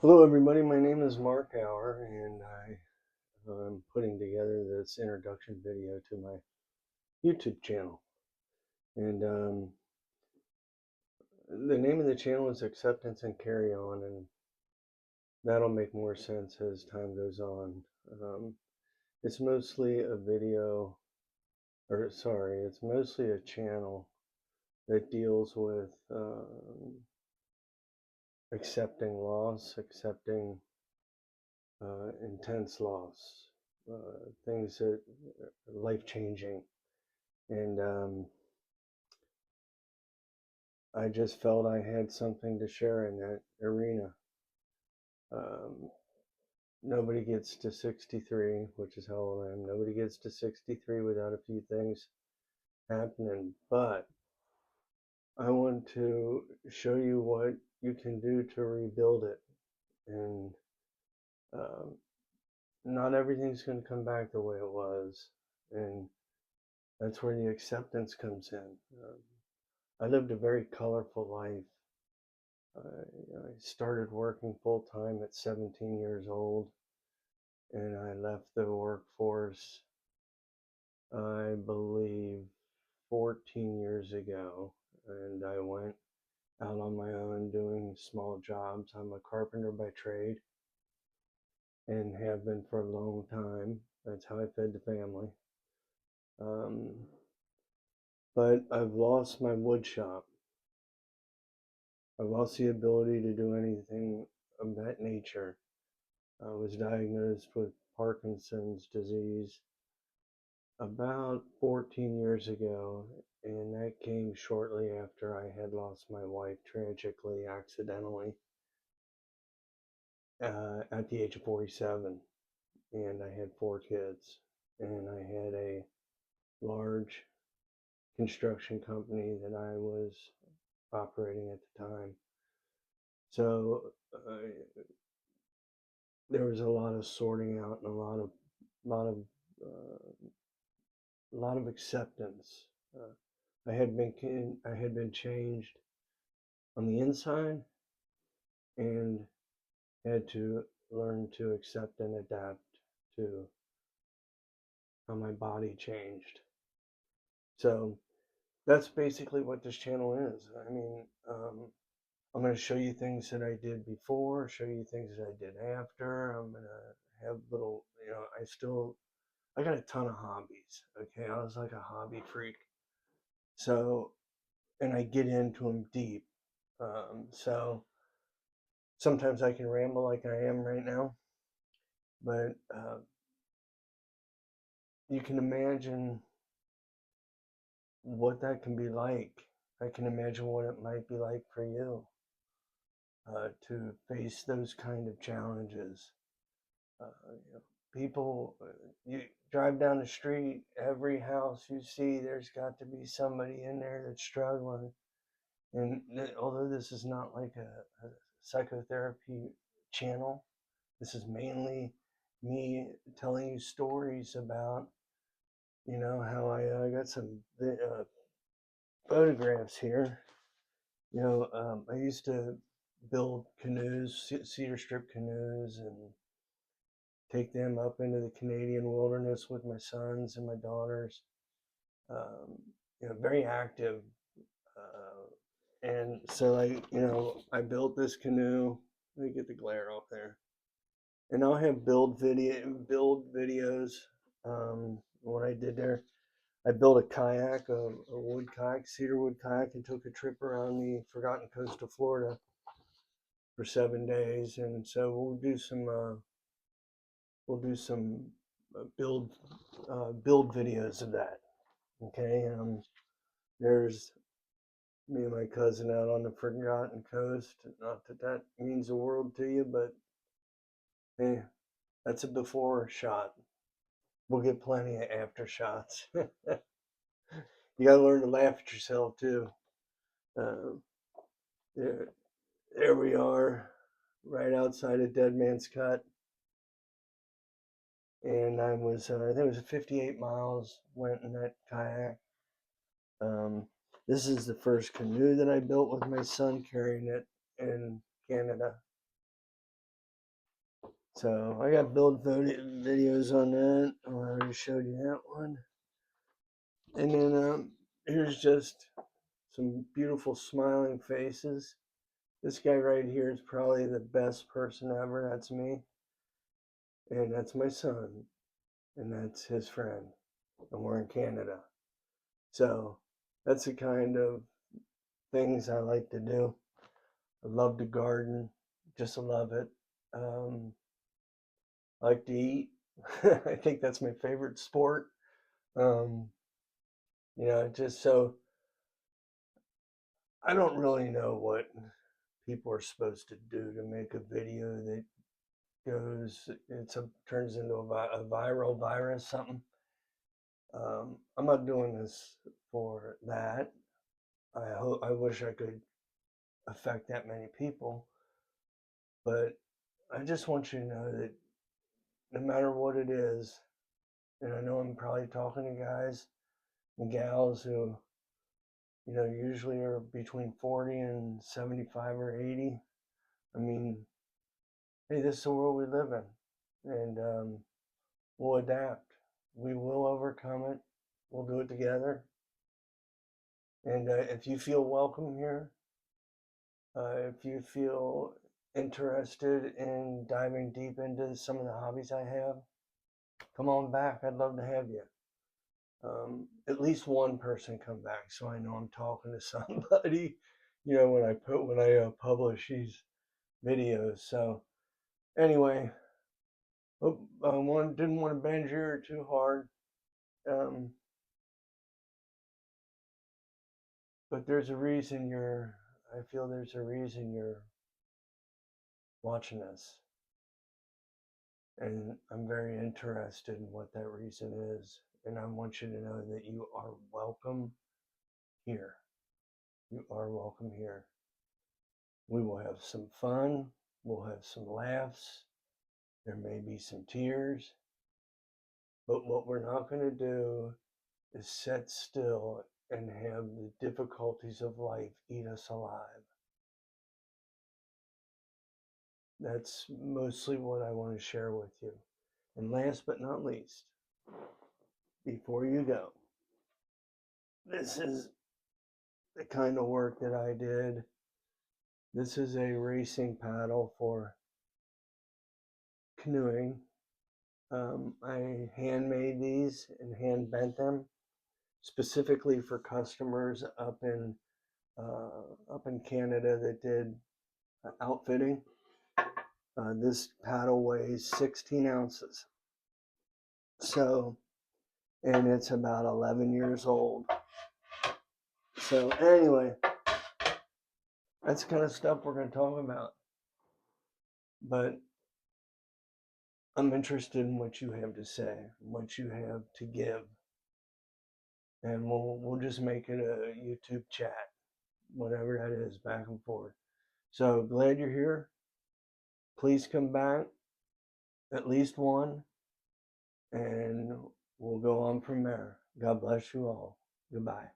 Hello, everybody. My name is Mark Hour, and I'm putting together this introduction video to my YouTube channel. And the name of the channel is Acceptance and Carry On, and that'll make more sense as time goes on. Um, it's mostly a video, or sorry, it's mostly a channel that deals with accepting loss, accepting intense loss, things that are life changing. And I just felt I had something to share in that arena. Um, Nobody gets to 63, which is how old I am. Nobody gets to 63 without a few things happening. But I want to show you what you can do to rebuild it. And um, not everything's going to come back the way it was. And that's where the acceptance comes in. I lived a very colorful life. I started working full time at 17 years old, and I left the workforce, I believe, 14 years ago. And I went out on my own doing small jobs. I'm a carpenter by trade and have been for a long time. That's how I fed the family. Um, but I've lost my wood shop. I've lost the ability to do anything of that nature. I was diagnosed with Parkinson's disease about 14 years ago, and that came shortly after I had lost my wife tragically, accidentally, at the age of 47. And I had 4 kids, and I had a large construction company that I was operating at the time. So there was a lot of sorting out and lot of, uh, lot of acceptance. I had been changed on the inside and had to learn to accept and adapt to how my body changed. So that's basically what this channel is. I mean, I'm going to show you things that I did before, show you things that I did after. I'm going to have little, I got a ton of hobbies. Okay. I was like a hobby freak. So, and I get into them deep. So sometimes I can ramble like I am right now, but you can imagine what that can be like. I can imagine what it might be like for you to face those kind of challenges. You know, people, you drive down the street, every house you see, there's got to be somebody in there that's struggling. And although this is not like a psychotherapy channel, this is mainly me telling you stories about, how I got some photographs here. I used to build canoes, cedar strip canoes, and take them up into the Canadian wilderness with my sons and my daughters. Very active. And so I built this canoe. Let me get the glare off there. And I'll have build videos. What I did there, I built a kayak, a wood kayak, cedar wood kayak, and took a trip around the Forgotten Coast of Florida for 7 days. And so we'll do some build videos of that. Okay. There's me and my cousin out on the Forgotten Coast. Not that that means the world to you, but hey, that's a before shot. We'll get plenty of after shots. You got to learn to laugh at yourself too. Uh, there, there we are, right outside of Dead Man's Cut, and I think it was 58 miles went in that kayak. This is the first canoe that I built with my son carrying it in Canada. So I got build videos on that. I already showed you that one. And then here's just some beautiful smiling faces. This guy right here is probably the best person ever. That's me. And that's my son. And that's his friend. And we're in Canada. So that's the kind of things I like to do. I love to garden. Just love it. I like to eat. I think that's my favorite sport. Just so I don't really know what people are supposed to do to make a video that turns into a viral virus, something. I'm not doing this for that. I wish I could affect that many people, but I just want you to know that no matter what it is, and I know I'm probably talking to guys and gals who, usually are between 40 and 75 or 80. I mean, hey, this is the world we live in, and we'll adapt. We will overcome it. We'll do it together. And if you feel welcome here, if you feel interested in diving deep into some of the hobbies I have, come on back. I'd love to have you. At least one person come back so I know I'm talking to somebody, when I publish these videos. So anyway, didn't want to bend your ear too hard. But there's a reason I feel there's a reason you're watching this. And I'm very interested in what that reason is. And I want you to know that you are welcome here. You are welcome here. We will have some fun. We'll have some laughs. There may be some tears. But what we're not going to do is sit still and have the difficulties of life eat us alive. That's mostly what I want to share with you. And last but not least, before you go, this is the kind of work that I did. This is a racing paddle for canoeing. I handmade these and hand bent them specifically for customers up in Canada that did outfitting. This paddle weighs 16 ounces. So, and it's about 11 years old. So anyway, that's the kind of stuff we're going to talk about. But I'm interested in what you have to say, what you have to give. And we'll just make it a YouTube chat, whatever that is, back and forth. So glad you're here. Please come back, at least one, and we'll go on from there. God bless you all. Goodbye.